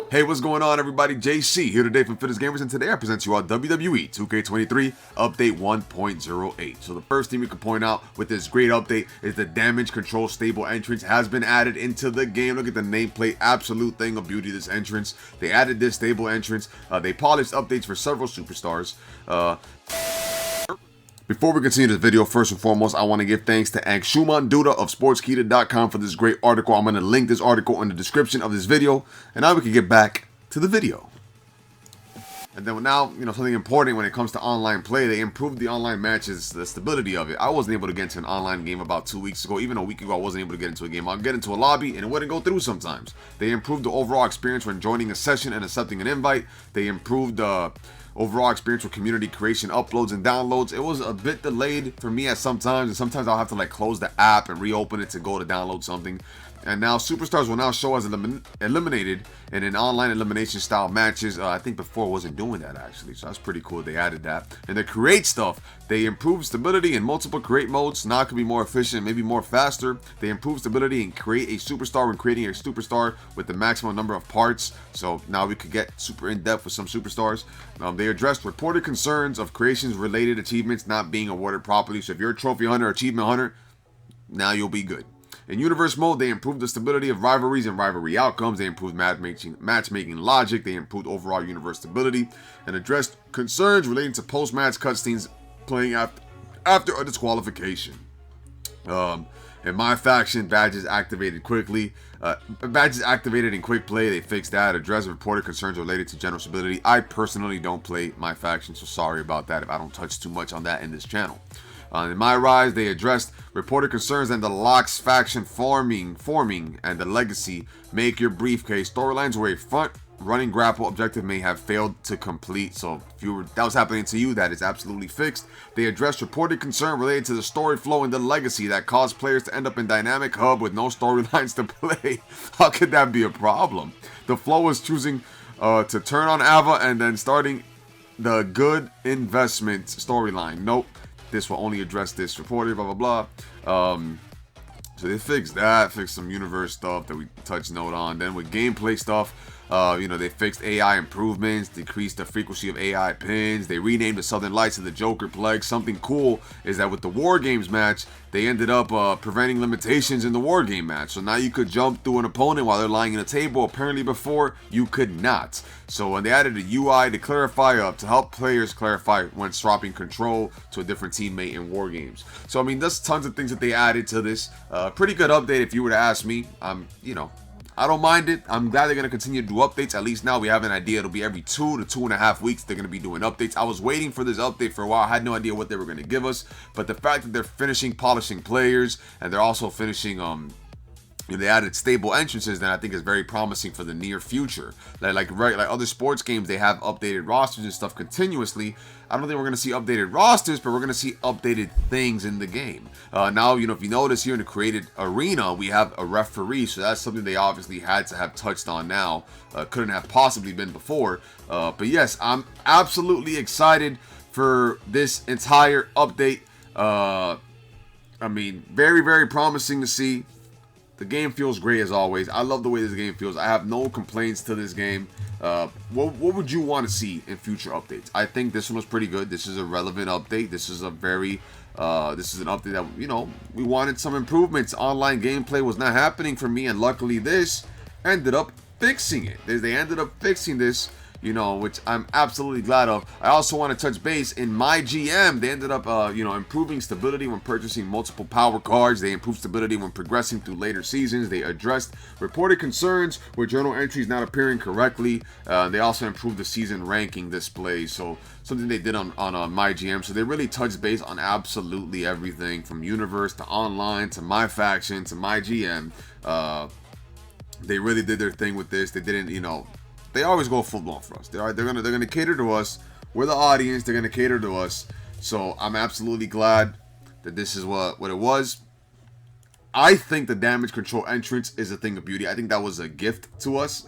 Hey, what's going on, everybody? JC here today from Fitness Gamers, and today I present you our WWE 2K23 Update 1.08. So the first thing we can point out with this great update is the damage control stable entrance has been added into the game. Look at the nameplate, absolute thing of beauty, this entrance. They added this stable entrance. They polished updates for several superstars. Before we continue this video, first and foremost, I want to give thanks to Angshuman Dutta of SportsKeeda.com for this great article. I'm going to link this article in the description of this video, and now we can get back to the video. And then now, something important when it comes to online play, they improved the online matches, the stability of it. I wasn't able to get into an online game about 2 weeks ago. Even a week ago, I wasn't able to get into a game. I'd get into a lobby, and it wouldn't go through sometimes. They improved the overall experience when joining a session and accepting an invite. They improved the overall experience with community creation, uploads, and downloads. It was a bit delayed for me at sometimes, and sometimes I'll have to close the app and reopen it to go to download something. And now superstars will now show as eliminated and in online elimination style matches. I think before it wasn't doing that actually, so that's pretty cool. They added that. And the create stuff, they improved stability in multiple create modes. Now it can be more efficient, maybe more faster. They improved stability and create a superstar when creating a superstar with the maximum number of parts. So now we could get super in depth with some superstars. They addressed reported concerns of creations related achievements not being awarded properly. So if you're a trophy hunter, achievement hunter, now you'll be good. In Universe Mode, they improved the stability of rivalries and rivalry outcomes. They improved matchmaking logic. They improved overall universe stability and addressed concerns relating to post-match cutscenes playing after a disqualification. In my faction, badges activated quickly. Badges activated in quick play. They fixed that. Addressed reported concerns related to general stability. I personally don't play my faction, so sorry about that if I don't touch too much on that in this channel. In MyRISE, they addressed reported concerns and the locks faction forming and the legacy make your briefcase storylines where a front running grapple objective may have failed to complete. So if that was happening to you, that is absolutely fixed. They addressed reported concern related to the story flow in the legacy that caused players to end up in dynamic hub with no storylines to play. How could that be a problem? The flow is choosing to turn on Ava and then starting the good investment storyline. Nope. This will only address this reported, blah, blah, blah. So they fixed that, fixed some universe stuff that we touched note on. Then with gameplay stuff, they fixed AI improvements, decreased the frequency of AI pins. They renamed the Southern Lights to the Joker Plague. Something cool is that with the War Games match, they ended up preventing limitations in the War Game match. So now you could jump through an opponent while they're lying in a table. Apparently before, you could not. So when they added a UI to clarify to help players clarify when swapping control to a different teammate in War Games. So, I mean, there's tons of things that they added to this. Pretty good update if you were to ask me. I don't mind it. I'm glad they're going to continue to do updates. At least now we have an idea. It'll be every 2 to 2.5 weeks they're going to be doing updates. I was waiting for this update for a while. I had no idea what they were going to give us. But the fact that they're finishing polishing players and they're also finishing they added stable entrances, then I think is very promising for the near future. Like other sports games, they have updated rosters and stuff continuously. I don't think we're going to see updated rosters, but we're going to see updated things in the game. Now, if you notice here in the created arena, we have a referee, so that's something they obviously had to have touched on now. Couldn't have possibly been before. But yes, I'm absolutely excited for this entire update. I mean, very, very promising to see. The game feels great as always. I love the way this game feels. I have no complaints to this game. What would you want to see in future updates? I think this one was pretty good. This is a relevant update. This is a very, this is an update that, we wanted some improvements. Online gameplay was not happening for me, and luckily this ended up fixing it. They ended up fixing this, which I'm absolutely glad of. I also want to touch base in MyGM. They ended up, improving stability when purchasing multiple power cards. They improved stability when progressing through later seasons. They addressed reported concerns with journal entries not appearing correctly. They also improved the season ranking display. So something they did on MyGM. So they really touched base on absolutely everything from universe to online to my faction to MyGM. They really did their thing with this. They didn't, they always go full blown for us. They're gonna cater to us. We're the audience. They're gonna cater to us. So I'm absolutely glad that this is what it was. I think the damage control entrance is a thing of beauty. I think that was a gift to us.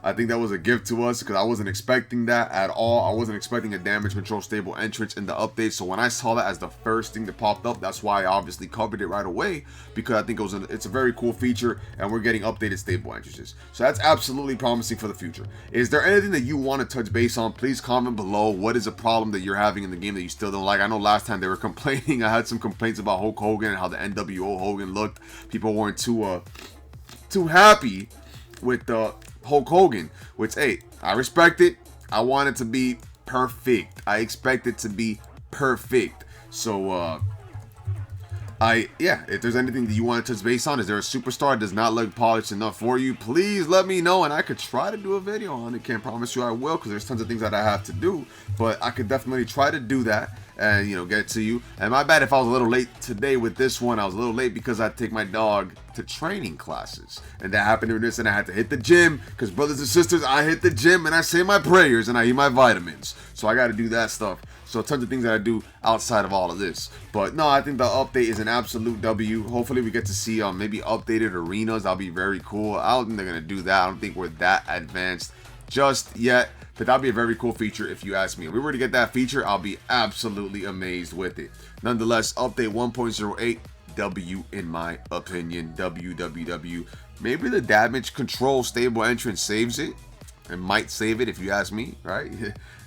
I think that was a gift to us because I wasn't expecting that at all. I wasn't expecting a damage control stable entrance in the update. So when I saw that as the first thing that popped up, that's why I obviously covered it right away, because I think it's a very cool feature, and we're getting updated stable entrances. So that's absolutely promising for the future. Is there anything that you want to touch base on? Please comment below. What is a problem that you're having in the game that you still don't like? I know last time they were complaining. I had some complaints about Hulk Hogan and how the NWO Hogan looked. People weren't too happy with the Hulk Hogan, which, hey, I respect it. I want it to be perfect. I expect it to be perfect. So if there's anything that you want to touch base on, is there a superstar that does not look polished enough for you? Please let me know, and I could try to do a video on it. Can't promise you I will, because there's tons of things that I have to do, but I could definitely try to do that and, you know, get it to you. And my bad if I was a little late today with this one. I was a little late because I take my dog to training classes, and that happened during this, and I had to hit the gym because, brothers and sisters, I hit the gym and I say my prayers and I eat my vitamins, so I got to do that stuff. So tons of things that I do outside of all of this. But no, I think the update is an absolute W. Hopefully we get to see maybe updated arenas. That'll be very cool. I don't think they're going to do that. I don't think we're that advanced just yet. But that'll be a very cool feature if you ask me. If we were to get that feature, I'll be absolutely amazed with it. Nonetheless, update 1.08, W in my opinion. WWW. Maybe the damage control stable entrance saves it. It might save it if you ask me, right?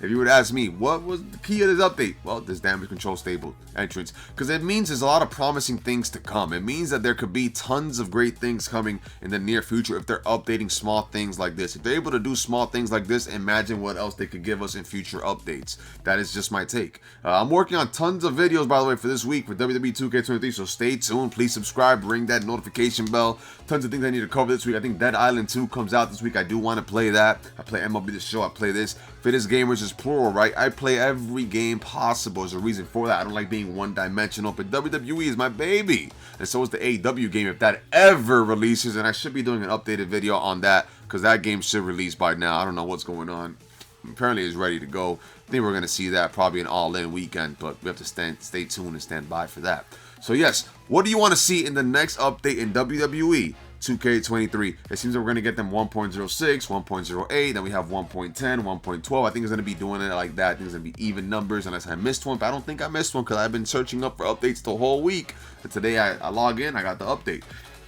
If you would ask me, what was the key of this update? Well, this damage control stable entrance, because it means there's a lot of promising things to come. It means that there could be tons of great things coming in the near future if they're updating small things like this. If they're able to do small things like this, imagine what else they could give us in future updates. That is just my take. I'm working on tons of videos, by the way, for this week for WWE 2K23, so stay tuned. Please subscribe, ring that notification bell. Tons of things I need to cover this week. I think Dead Island 2 comes out this week. I do want to play that. I play MLB The Show. I play this. Fittest gamers is plural, right? I play every game possible. There's a reason for that. I don't like being one-dimensional, but WWE is my baby. And so is the AEW game, if that ever releases. And I should be doing an updated video on that, because that game should release by now. I don't know what's going on. Apparently it's ready to go. I think we're going to see that probably an all-in weekend, but we have to stay tuned and stand by for that. So yes, what do you want to see in the next update in WWE 2K23? It seems that we're going to get them 1.06, 1.08, then we have 1.10, 1.12. I think it's going to be doing it like that. I think it's going to be even numbers unless I missed one, but I don't think I missed one because I've been searching up for updates the whole week. But today I log in, I got the update.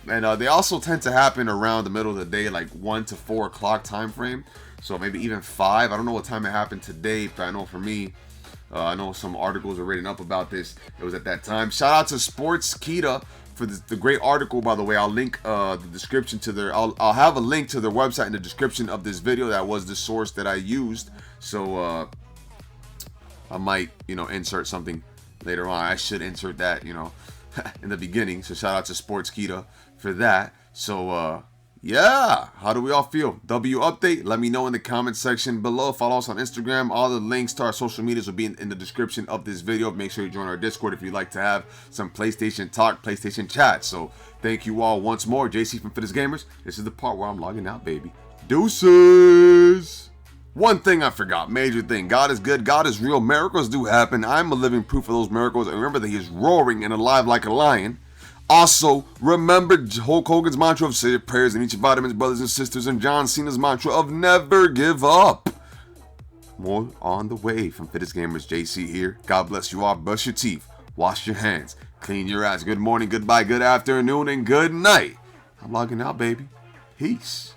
And they also tend to happen around the middle of the day, like 1 to 4 o'clock time frame. So maybe even 5. I don't know what time it happened today, but I know for me, I know some articles are written up about this. It was at that time. Shout out to SportsKeeda for the great article, by the way. I'll link the description to their, I'll have a link to their website in the description of this video. That was the source that I used. So I might, you know, insert something later on. I should insert that, you know, in the beginning. So shout out to SportsKeeda for that. So yeah, how do we all feel? W update? Let me know in the comment section below. Follow us on Instagram. All the links to our social medias will be in the description of this video. Make sure you join our Discord if you'd like to have some PlayStation talk, PlayStation chat. So thank you all once more. JC from Fittest Gamers. This is the part where I'm logging out, baby. Deuces. One thing I forgot, major thing. God is good. God is real. Miracles do happen. I'm a living proof of those miracles. And remember that he is roaring and alive like a lion. Also, remember Hulk Hogan's mantra of say your prayers and eat your vitamins, brothers and sisters, and John Cena's mantra of never give up. More on the way from Fittest Gamers. JC here. God bless you all. Brush your teeth. Wash your hands. Clean your ass. Good morning, goodbye, good afternoon, and good night. I'm logging out, baby. Peace.